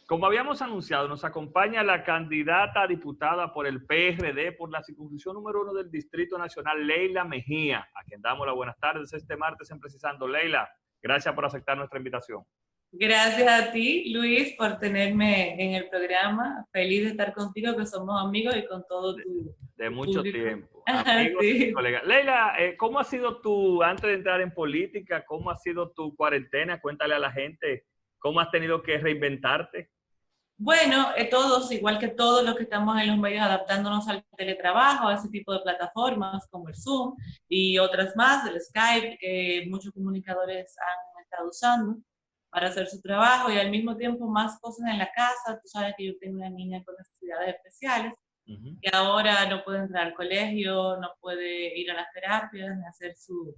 Como habíamos anunciado, nos acompaña la candidata a diputada por el PRD por la circunscripción número 1 del Distrito Nacional, Leila Mejía, a quien damos las buenas tardes este martes en Precisando. Leila, gracias por aceptar nuestra invitación. Gracias a ti, Luis, por tenerme en el programa. Feliz de estar contigo, que somos amigos y con todo de tu mucho público. tiempo. Amigos Sí. y colegas. Leila, ¿cómo ha sido antes de entrar en política, cómo ha sido tu cuarentena? Cuéntale a la gente cómo has tenido que reinventarte. Bueno, todos, igual que todos los que estamos en los medios, adaptándonos al teletrabajo, a ese tipo de plataformas como el Zoom y otras más, el Skype, que muchos comunicadores han estado usando para hacer su trabajo, y al mismo tiempo más cosas en la casa. Tú sabes que yo tengo una niña con necesidades especiales, que ahora no puede entrar al colegio, no puede ir a las terapias, ni hacer su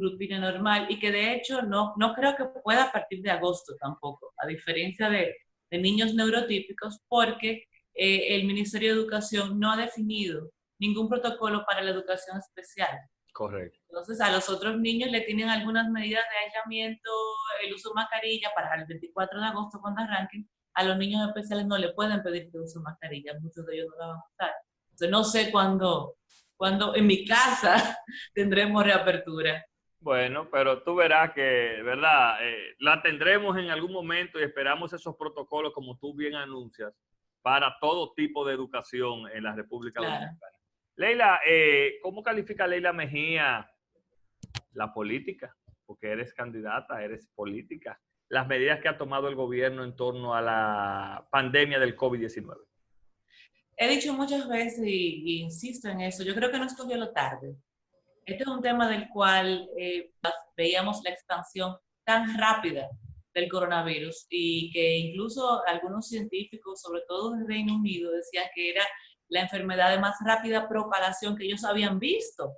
rutina normal, y que de hecho no creo que pueda a partir de agosto tampoco, a diferencia de niños neurotípicos, porque el Ministerio de Educación no ha definido ningún protocolo para la educación especial. Correcto. Entonces, a los otros niños le tienen algunas medidas de aislamiento, el uso de mascarilla para el 24 de agosto cuando arranquen. A los niños especiales no le pueden pedir que use mascarilla, muchos de ellos no la van a usar. Entonces, no sé cuándo en mi casa tendremos reapertura. Bueno, pero tú verás que, ¿verdad? La tendremos en algún momento y esperamos esos protocolos, como tú bien anuncias, para todo tipo de educación en la República Dominicana. Leila, ¿cómo califica Leila Mejía la política? Porque eres candidata, eres política. Las medidas que ha tomado el gobierno en torno a la pandemia del COVID-19. He dicho muchas veces y insisto en eso, yo creo que no escogió lo tarde. Este es un tema del cual veíamos la expansión tan rápida del coronavirus, y que incluso algunos científicos, sobre todo en Reino Unido, decían que era la enfermedad de más rápida propagación que ellos habían visto.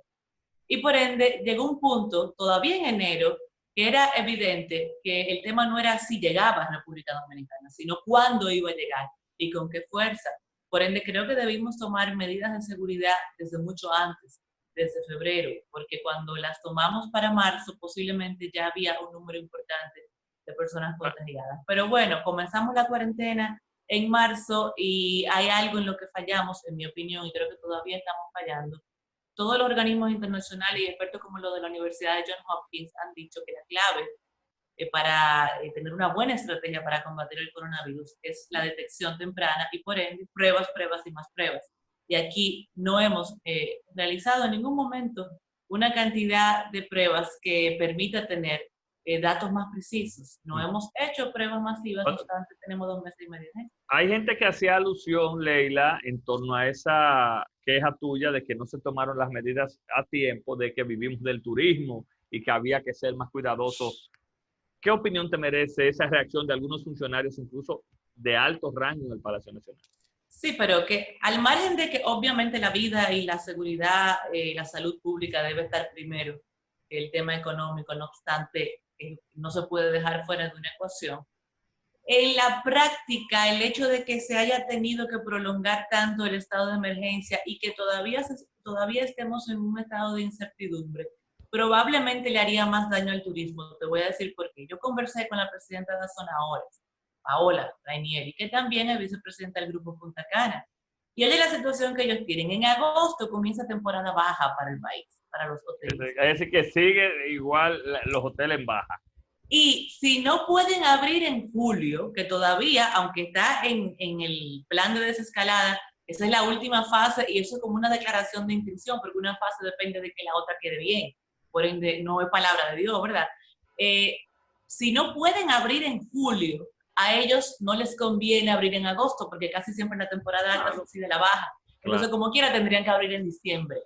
Y por ende llegó un punto, todavía en enero, que era evidente que el tema no era si llegaba a República Dominicana, sino cuándo iba a llegar y con qué fuerza. Por ende, creo que debimos tomar medidas de seguridad desde mucho antes, desde febrero, porque cuando las tomamos para marzo, posiblemente ya había un número importante de personas contagiadas. Pero bueno, comenzamos la cuarentena en marzo y hay algo en lo que fallamos, en mi opinión, y creo que todavía estamos fallando. Todos los organismos internacionales y expertos como los de la Universidad de Johns Hopkins han dicho que la clave para tener una buena estrategia para combatir el coronavirus es la detección temprana y, por ende, pruebas y más pruebas. Y aquí no hemos realizado en ningún momento una cantidad de pruebas que permita tener datos más precisos. No hemos hecho pruebas masivas, no obstante tenemos 2 meses y medio. Hay gente que hacía alusión, Leila, en torno a esa queja tuya de que no se tomaron las medidas a tiempo, de que vivimos del turismo y que había que ser más cuidadosos. ¿Qué opinión te merece esa reacción de algunos funcionarios, incluso de alto rango en el Palacio Nacional? Sí, pero que al margen de que obviamente la vida y la seguridad, la salud pública debe estar primero que el tema económico, no obstante, no se puede dejar fuera de una ecuación. En la práctica, el hecho de que se haya tenido que prolongar tanto el estado de emergencia y que todavía estemos en un estado de incertidumbre, probablemente le haría más daño al turismo. Te voy a decir por qué. Yo conversé con la presidenta de Azonahores, Paola Rainieri, que también es vicepresidenta del Grupo Punta Cana. Y oye la situación que ellos tienen. En agosto comienza temporada baja para el país, para los hoteles. Es decir, que sigue igual los hoteles en baja. Y si no pueden abrir en julio, que todavía, aunque está en el plan de desescalada, esa es la última fase, y eso es como una declaración de intención, porque una fase depende de que la otra quede bien. Por ende, no es palabra de Dios, ¿verdad? Si no pueden abrir en julio, a ellos no les conviene abrir en agosto, porque casi siempre en la temporada alta sucede la baja. Entonces, como quiera, tendrían que abrir en diciembre.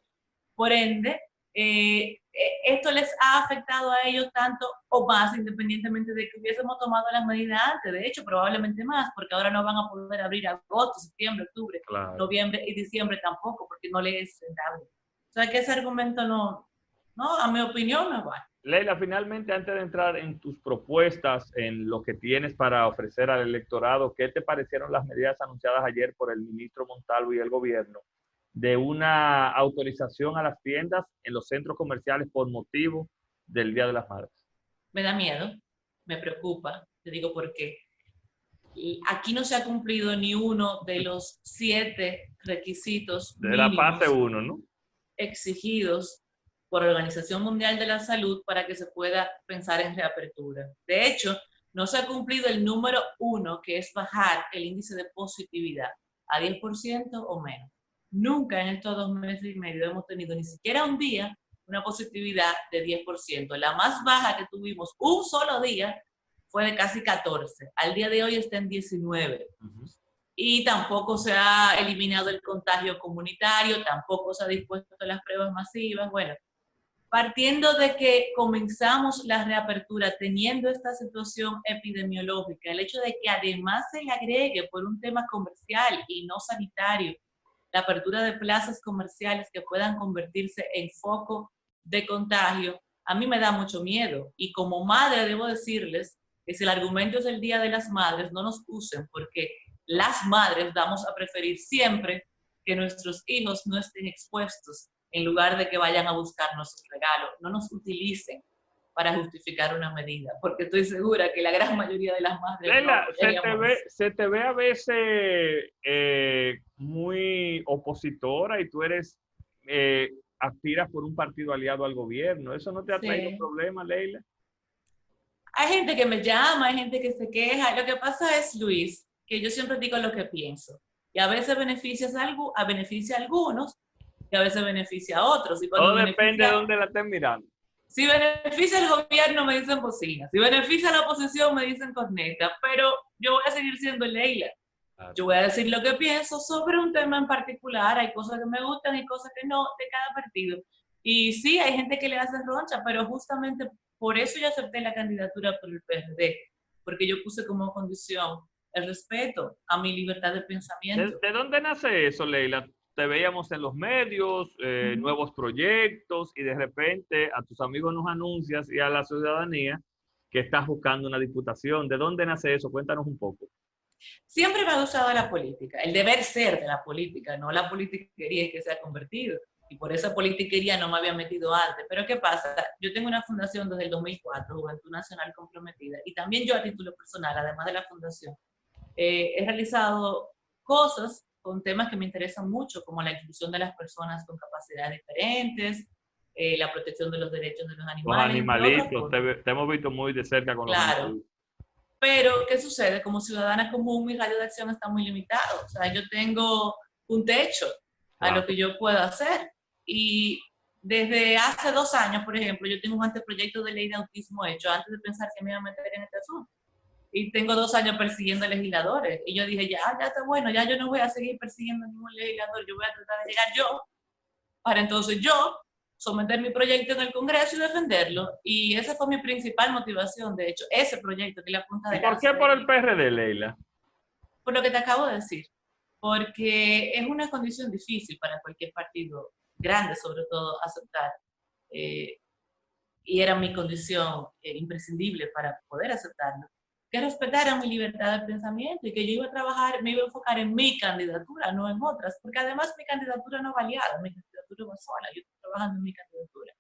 Por ende, esto les ha afectado a ellos tanto o más, independientemente de que hubiésemos tomado las medidas antes. De hecho, probablemente más, porque ahora no van a poder abrir agosto, septiembre, octubre, noviembre y diciembre tampoco, porque no les es rentable. O sea, que ese argumento no, a mi opinión, no es bueno. Leila, finalmente, antes de entrar en tus propuestas, en lo que tienes para ofrecer al electorado, ¿qué te parecieron las medidas anunciadas ayer por el ministro Montalvo y el gobierno de una autorización a las tiendas en los centros comerciales por motivo del Día de las Madres? Me da miedo, me preocupa, te digo por qué. aquí no se ha cumplido ni uno de los 7 requisitos De la mínimos fase 1, ¿no? exigidos por la Organización Mundial de la Salud para que se pueda pensar en reapertura. De hecho, no se ha cumplido el número 1, que es bajar el índice de positividad a 10% o menos. Nunca en estos 2 meses y medio hemos tenido ni siquiera un día una positividad de 10%. La más baja que tuvimos un solo día fue de casi 14. Al día de hoy está en 19. Y tampoco se ha eliminado el contagio comunitario, tampoco se ha dispuesto las pruebas masivas. Bueno, partiendo de que comenzamos la reapertura teniendo esta situación epidemiológica, el hecho de que además se le agregue por un tema comercial y no sanitario, la apertura de plazas comerciales que puedan convertirse en foco de contagio, a mí me da mucho miedo. Y como madre debo decirles que si el argumento es el Día de las Madres, no nos usen, porque las madres vamos a preferir siempre que nuestros hijos no estén expuestos en lugar de que vayan a buscarnos un regalo. No nos utilicen para justificar una medida, porque estoy segura que la gran mayoría de las madres Leila, no se te ve a veces muy opositora y tú eres, aspiras por un partido aliado al gobierno. ¿Eso no te ha traído problemas, Leila? Hay gente que me llama, hay gente que se queja. Lo que pasa es, Luis, que yo siempre digo lo que pienso. Y a veces beneficia a algunos y a veces beneficia a otros. Y Todo depende de dónde la estén mirando. Si beneficia al gobierno me dicen bocina, si beneficia a la oposición me dicen corneta, pero yo voy a seguir siendo Leila. Claro. Yo voy a decir lo que pienso sobre un tema en particular. Hay cosas que me gustan y cosas que no de cada partido. Y sí, hay gente que le hace roncha, pero justamente por eso yo acepté la candidatura por el PRD, porque yo puse como condición el respeto a mi libertad de pensamiento. ¿De dónde nace eso, Leila? Te veíamos en los medios, nuevos proyectos, y de repente a tus amigos nos anuncias y a la ciudadanía que estás buscando una diputación. ¿De dónde nace eso? Cuéntanos un poco. Siempre me ha gustado la política, el deber ser de la política, no la politiquería en que se ha convertido. Y por esa politiquería no me había metido antes. Pero ¿qué pasa? Yo tengo una fundación desde el 2004, Juventud Nacional Comprometida, y también yo a título personal, además de la fundación, he realizado cosas con temas que me interesan mucho, como la inclusión de las personas con capacidades diferentes, la protección de los derechos de los animales. Los animalitos, te hemos visto muy de cerca con los animalitos. Pero, ¿qué sucede? Como ciudadana común, mi radio de acción está muy limitado. O sea, yo tengo un techo a lo que yo puedo hacer. Y desde hace 2 años, por ejemplo, yo tengo un anteproyecto de ley de autismo hecho antes de pensar que me iba a meter en este asunto. Y tengo 2 años persiguiendo legisladores. Y yo dije, ya está bueno, ya yo no voy a seguir persiguiendo a ningún legislador, yo voy a tratar de llegar yo, para entonces yo someter mi proyecto en el Congreso y defenderlo. Y esa fue mi principal motivación, de hecho, ese proyecto que es la punta de lanza. ¿Por qué por el PRD, Leila? Por lo que te acabo de decir. Porque es una condición difícil para cualquier partido grande, sobre todo, aceptar. Y era mi condición imprescindible para poder aceptarlo. Que respetaran mi libertad de pensamiento y que yo iba a trabajar, me iba a enfocar en mi candidatura, no en otras, porque además mi candidatura no valía, mi candidatura va sola, yo estoy trabajando en mi candidatura.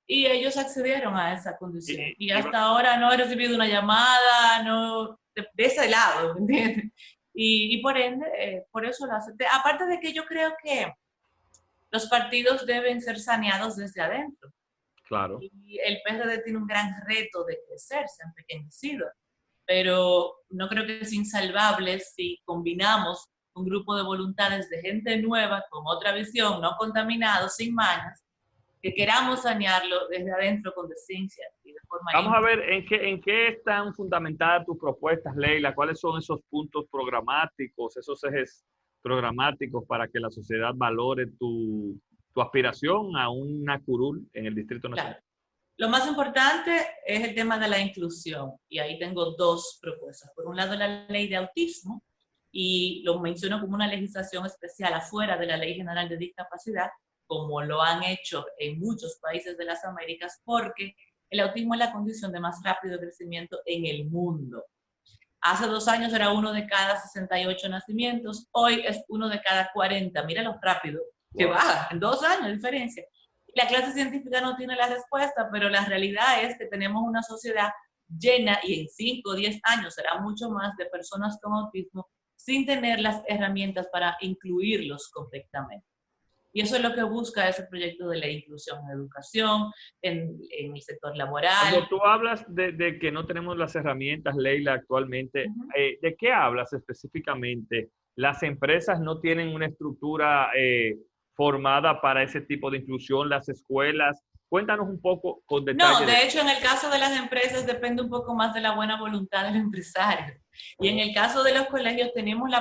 Y ellos accedieron a esa condición. Y hasta ahora no he recibido una llamada, no, de ese lado, ¿me entiendes? Y por ende, por eso lo acepté. Aparte de que yo creo que los partidos deben ser saneados desde adentro. Claro. Y el PRD tiene un gran reto de crecer, se ha empequeñecido. Pero no creo que es insalvable si combinamos un grupo de voluntades de gente nueva, con otra visión, no contaminados, sin mañas, que queramos sanearlo desde adentro con decencia y de forma Vamos a ver en qué están fundamentadas tus propuestas, Leila. ¿Cuáles son esos puntos programáticos, esos ejes programáticos para que la sociedad valore tu aspiración a una curul en el Distrito Nacional? Claro. Lo más importante es el tema de la inclusión, y ahí tengo 2 propuestas. Por un lado, la ley de autismo, y lo menciono como una legislación especial afuera de la Ley General de Discapacidad, como lo han hecho en muchos países de las Américas, porque el autismo es la condición de más rápido crecimiento en el mundo. Hace 2 años era 1 de cada 68 nacimientos, hoy es 1 de cada 40. Mira lo rápido que baja, en 2 años de diferencia. La clase científica no tiene la respuesta, pero la realidad es que tenemos una sociedad llena y en 5 o 10 años será mucho más de personas con autismo sin tener las herramientas para incluirlos correctamente. Y eso es lo que busca ese proyecto de la inclusión en educación, en el sector laboral. Cuando tú hablas de que no tenemos las herramientas, Leila, actualmente, ¿de qué hablas específicamente? ¿Las empresas no tienen una estructura formada para ese tipo de inclusión? ¿Las escuelas? Cuéntanos un poco con detalle. No, de hecho, en el caso de las empresas depende un poco más de la buena voluntad del empresario. Y en el caso de los colegios tenemos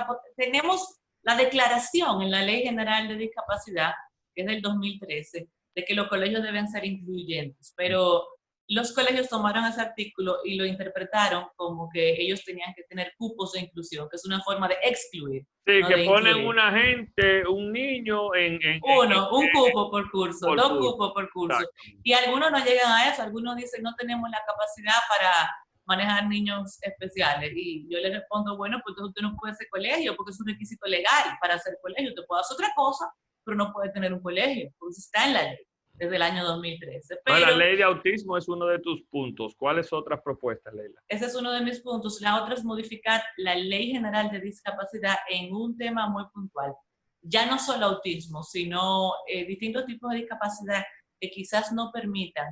la declaración en la Ley General de Discapacidad, que es del 2013, de que los colegios deben ser incluyentes. Pero los colegios tomaron ese artículo y lo interpretaron como que ellos tenían que tener cupos de inclusión, que es una forma de excluir. Sí, no que de ponen incluir. una gente, un niño Un cupo por curso, por 2 curso. cupos por curso. Exacto. Y algunos no llegan a eso, algunos dicen no tenemos la capacidad para manejar niños especiales. Y yo les respondo, bueno, pues usted no puede ser colegio porque es un requisito legal para ser colegio. Usted puede hacer otra cosa, pero no puede tener un colegio, porque eso está en la ley desde el año 2013. Pero la ley de autismo es uno de tus puntos. ¿Cuáles otras propuestas, Leila? ese es uno de mis puntos. La otra es modificar la Ley General de Discapacidad en un tema muy puntual. Ya no solo autismo, sino distintos tipos de discapacidad que quizás no permitan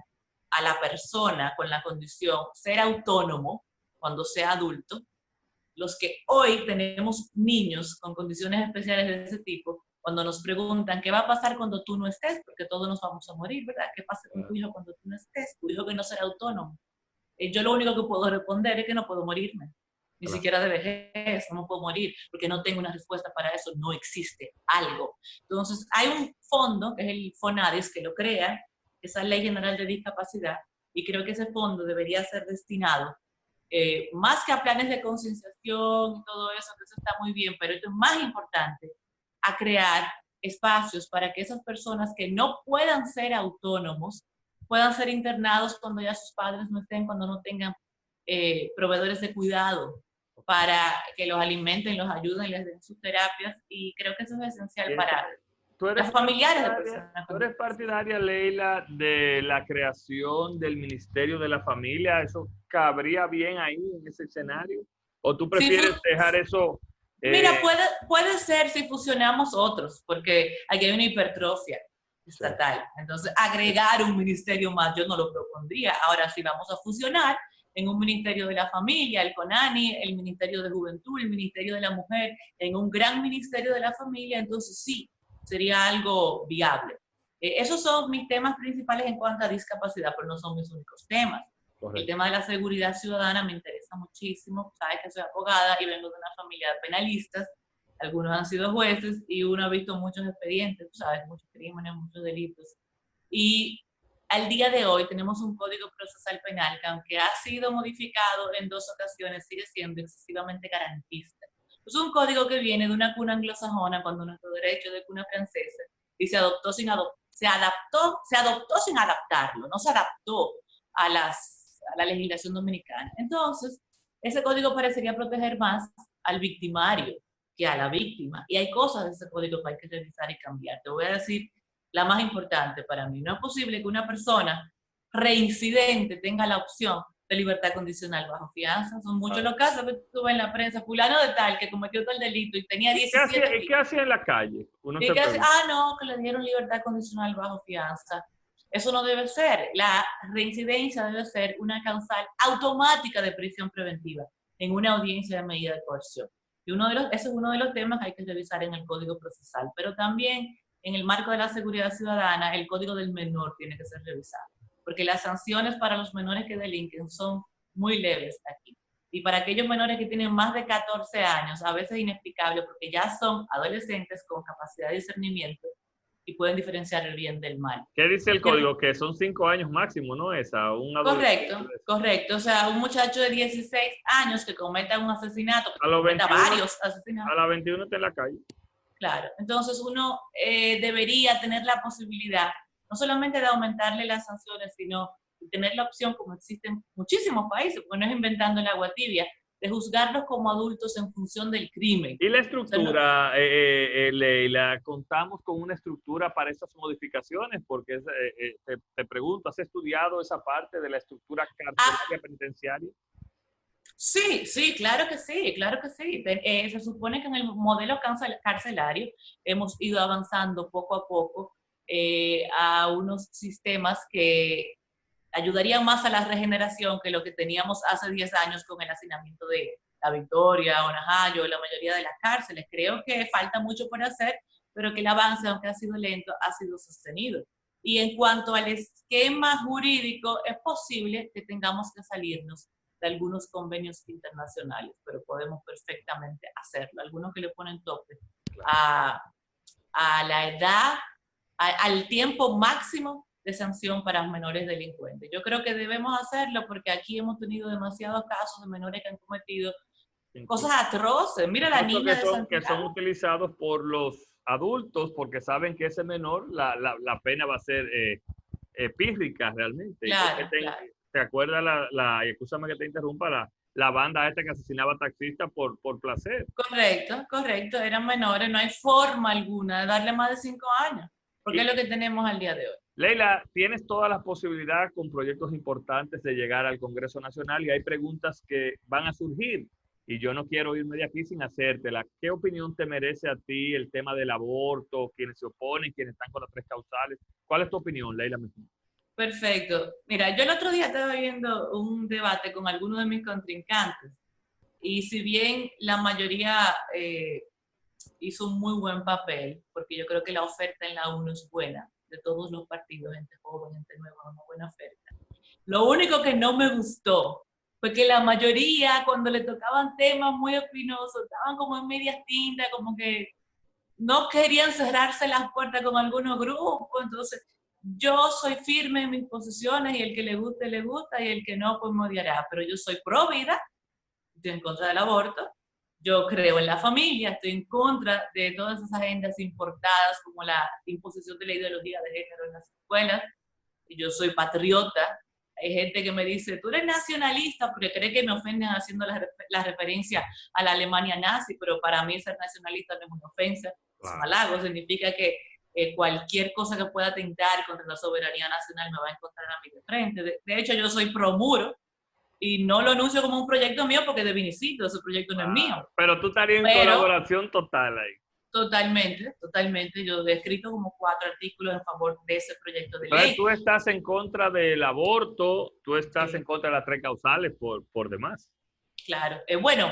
a la persona con la condición ser autónomo cuando sea adulto. Los que hoy tenemos niños con condiciones especiales de ese tipo, cuando nos preguntan qué va a pasar cuando tú no estés, porque todos nos vamos a morir, ¿verdad? ¿Qué pasa con tu hijo cuando tú no estés? Tu hijo que no será autónomo. Yo lo único que puedo responder es que no puedo morirme. Ni siquiera de vejez, no me puedo morir, porque no tengo una respuesta para eso, no existe algo. Entonces, hay un fondo, que es el FONADIS, que lo crea, esa Ley General de Discapacidad, y creo que ese fondo debería ser destinado, más que a planes de concienciación y todo eso, que eso está muy bien, pero esto es más importante, a crear espacios para que esas personas que no puedan ser autónomos, puedan ser internados cuando ya sus padres no estén, cuando no tengan proveedores de cuidado para que los alimenten, los ayuden, les den sus terapias, y creo que eso es esencial para los familiares de personas. ¿Tú eres partidaria, Leila, de la creación del Ministerio de la Familia? ¿Eso cabría bien ahí en ese escenario? ¿O tú prefieres dejar eso? Mira, puede ser si fusionamos otros, porque aquí hay una hipertrofia estatal. Entonces, agregar un ministerio más, yo no lo propondría. Ahora sí vamos a fusionar en un Ministerio de la Familia, el CONANI, el Ministerio de Juventud, el Ministerio de la Mujer, en un gran Ministerio de la Familia, entonces sí, sería algo viable. Esos son mis temas principales en cuanto a discapacidad, pero no son mis únicos temas. Correcto. El tema de la seguridad ciudadana me interesa muchísimo. Sabes que soy abogada y vengo de una familia de penalistas. Algunos han sido jueces y uno ha visto muchos expedientes, tú sabes, muchos crímenes, muchos delitos. Y al día de hoy tenemos un código procesal penal que, aunque ha sido modificado en 2 ocasiones, sigue siendo excesivamente garantista. Es un código que viene de una cuna anglosajona, cuando nuestro derecho es de cuna francesa, y se adoptó sin adaptarlo, no se adaptó a la legislación dominicana. Entonces, ese código parecería proteger más al victimario que a la víctima. Y hay cosas de ese código que hay que revisar y cambiar. Te voy a decir la más importante para mí. No es posible que una persona reincidente tenga la opción de libertad condicional bajo fianza. Son muchos los casos que tú ves en la prensa. Fulano de tal que cometió tal delito y tenía 17 ¿Qué hacía en la calle? No, que le dieron libertad condicional bajo fianza. Eso no debe ser. La reincidencia debe ser una causal automática de prisión preventiva en una audiencia de medida de coerción. Y ese es uno de los temas que hay que revisar en el Código Procesal. Pero también, en el marco de la seguridad ciudadana, el Código del Menor tiene que ser revisado. Porque las sanciones para los menores que delinquen son muy leves aquí. Y para aquellos menores que tienen más de 14 años, a veces inexplicable, porque ya son adolescentes con capacidad de discernimiento y pueden diferenciar el bien del mal. ¿Qué dice el código? Que son 5 años máximo, ¿no? Correcto. O sea, un muchacho de 16 años que cometa un asesinato, que cometa varios asesinatos. A la 21 está en la calle. Claro. Entonces uno debería tener la posibilidad, no solamente de aumentarle las sanciones, sino de tener la opción, como existen muchísimos países, porque no es inventando el agua tibia, de juzgarlos como adultos en función del crimen. Y la O sea, no- estructura, Leila, ¿contamos con una estructura para esas modificaciones? Porque te pregunto, ¿has estudiado esa parte de la estructura carcelaria penitenciaria? Sí, sí, claro que sí, claro que sí. Se supone que en el modelo carcelario hemos ido avanzando poco a poco a unos sistemas que ayudarían más a la regeneración que lo que teníamos hace 10 años con el hacinamiento de La Victoria o Najayo, la mayoría de las cárceles. Creo que falta mucho por hacer, pero que el avance, aunque ha sido lento, ha sido sostenido. Y en cuanto al esquema jurídico, es posible que tengamos que salirnos de algunos convenios internacionales, pero podemos perfectamente hacerlo. Algunos que le ponen tope a, a la edad, al tiempo máximo de sanción para menores delincuentes. Yo creo que debemos hacerlo porque aquí hemos tenido demasiados casos de menores que han cometido cosas atroces. Mira la Incluso niña de que son Santiago. utilizados por los adultos porque saben que ese menor, la pena va a ser pírrica realmente. Igual que Claro, claro. ¿te acuerdas y escúchame que te interrumpa, la banda esta que asesinaba taxistas por placer? Correcto, correcto. Eran menores. No hay forma alguna de darle más de 5 años, porque es lo Y que tenemos al día de hoy. Leila, tienes todas las posibilidades con proyectos importantes de llegar al Congreso Nacional y hay preguntas que van a surgir y yo no quiero irme de aquí sin hacértela. ¿Qué opinión te merece a ti el tema del aborto, quienes se oponen, quienes están con las 3 causales? ¿Cuál es tu opinión, Leila? Perfecto. Mira, yo el otro día estaba viendo un debate con algunos de mis contrincantes y si bien la mayoría hizo un muy buen papel, porque yo creo que la oferta en la UNO es buena, de todos los partidos, gente joven, gente nueva, una buena oferta. Lo único que no me gustó fue que la mayoría, cuando le tocaban temas muy espinosos, estaban como en medias tintas, como que no querían cerrarse las puertas con algunos grupos. Entonces, yo soy firme en mis posiciones y el que le gusta y el que no, pues me odiará. Pero yo soy pro vida, estoy en contra del aborto, yo creo en la familia, estoy en contra de todas esas agendas importadas como la imposición de la ideología de género en las escuelas, y yo soy patriota. Hay gente que me dice, tú eres nacionalista porque cree que me ofenden haciendo la referencia a la Alemania nazi, pero para mí ser nacionalista no es una ofensa, es un halago, significa que cualquier cosa que pueda atentar contra la soberanía nacional me va a encontrar a mí de frente. De hecho, yo soy pro muro, y no lo anuncio como un proyecto mío porque de Vinicito, ese proyecto no es mío. Pero tú estarías en Pero colaboración total ahí. totalmente, totalmente, yo he escrito como 4 artículos en favor de ese proyecto de Entonces ley. tú estás en contra del aborto, tú estás Sí, en contra de las 3 causales por demás. claro. Bueno,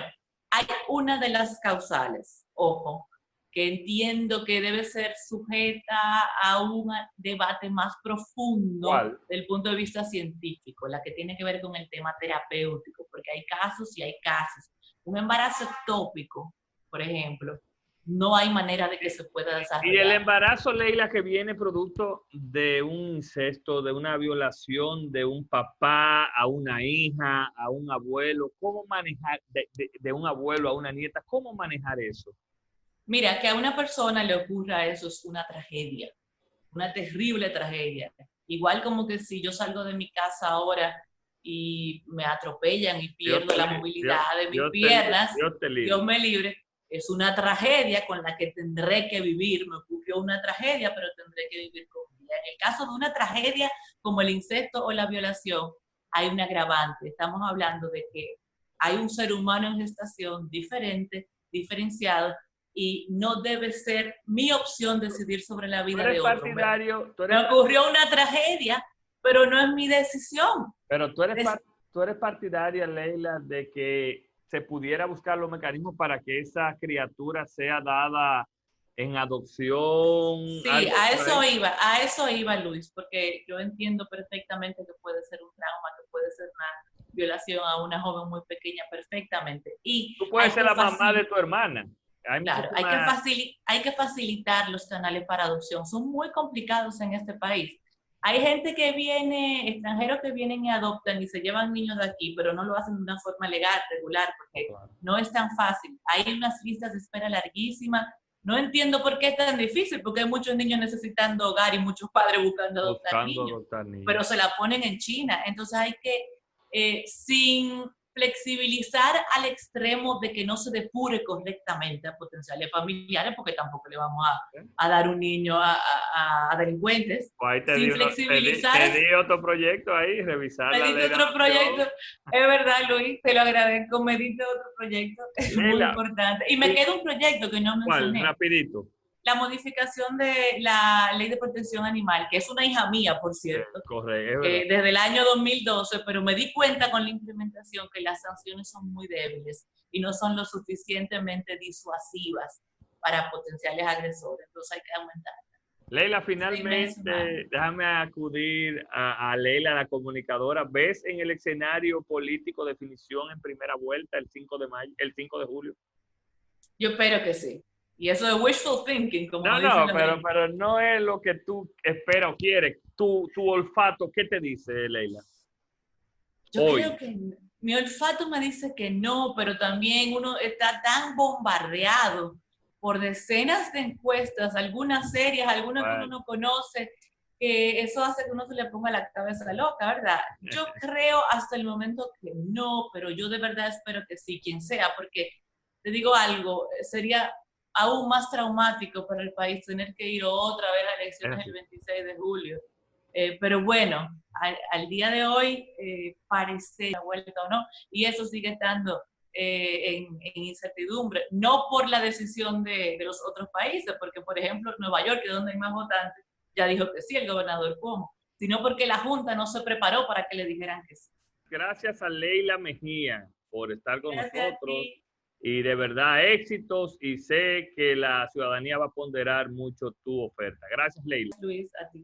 hay una de las causales, ojo, que entiendo que debe ser sujeta a un debate más profundo ¿Cuál? del punto de vista científico, la que tiene que ver con el tema terapéutico, porque hay casos y hay casos. Un embarazo ectópico, por ejemplo, no hay manera de que se pueda Y el desarrollar. embarazo, Leila, que viene producto de un incesto, de una violación de un papá a una hija, a un abuelo, ¿cómo manejar, de un abuelo a una nieta, cómo manejar eso? Mira, que a una persona le ocurra eso es una tragedia, una terrible tragedia. Igual como que si yo salgo de mi casa ahora y me atropellan y pierdo la movilidad de mis piernas, Dios te libre. Dios me libre, es una tragedia con la que tendré que vivir. Me ocurrió una tragedia, pero tendré que vivir con ella. En el caso de una tragedia como el incesto o la violación, hay un agravante. Estamos hablando de que hay un ser humano en gestación diferente, diferenciado, y no debe ser mi opción decidir sobre la Tú vida eres de otro. partidario, Me ocurrió una tragedia, pero no es mi decisión. pero tú eres partidaria, Leila, de que se pudiera buscar los mecanismos para que esa criatura sea dada en adopción, Sí, algo por ahí. a eso iba Luis, porque yo entiendo perfectamente que puede ser un trauma, que puede ser una violación a una joven muy pequeña, perfectamente. Y Tú puedes ser que la mamá de tu hermana. Hay claro, muchísimas. hay que facilitar los canales para adopción. Son muy complicados en este país. Hay gente que viene, extranjeros que vienen y adoptan y se llevan niños de aquí, pero no lo hacen de una forma legal, regular, porque no es tan fácil. Hay unas listas de espera larguísimas. No entiendo por qué es tan difícil, porque hay muchos niños necesitando hogar y muchos padres buscando adoptar niños, pero se la ponen en China. Entonces hay que, sin flexibilizar al extremo de que no se depure correctamente a potenciales familiares, porque tampoco le vamos a dar un niño a delincuentes. Ahí te Sin di flexibilizar. te di otro proyecto ahí, revisar Me la diste ley de otro adopción. proyecto. Es verdad, Luis, te lo agradezco. Me diste otro proyecto. Es muy Leila, importante. Y me queda un proyecto que no ¿cuál? mencioné. Rapidito. La modificación de la Ley de Protección Animal, que es una hija mía, por cierto, Correcto, es verdad. desde el año 2012, pero me di cuenta con la implementación que las sanciones son muy débiles y no son lo suficientemente disuasivas para potenciales agresores. Entonces hay que aumentar. Leila, finalmente, déjame acudir a Leila, la comunicadora. ¿Ves en el escenario político definición en primera vuelta el 5 de julio? Yo espero que sí. Y eso es wishful thinking, como No, dicen pero no es lo que tú esperas o quieres. Tu olfato, ¿qué te dice, Leila? Yo creo que mi olfato me dice que no, pero también uno está tan bombardeado por decenas de encuestas, algunas serias, algunas que uno no conoce, que eso hace que uno se le ponga la cabeza loca, ¿verdad? Yo creo hasta el momento que no, pero yo de verdad espero que sí, quien sea, porque te digo algo, sería aún más traumático para el país tener que ir otra vez a elecciones el 26 de julio. Pero bueno, al día de hoy parece la vuelta o no, y eso sigue estando en incertidumbre, no por la decisión de los otros países, porque por ejemplo Nueva York, que es donde hay más votantes, ya dijo que sí, el gobernador Cuomo, sino porque la Junta no se preparó para que le dijeran que sí. Gracias a Leila Mejía por estar con Gracias nosotros. Y de verdad, éxitos, y sé que la ciudadanía va a ponderar mucho tu oferta. Gracias, Leila. Luis, a ti.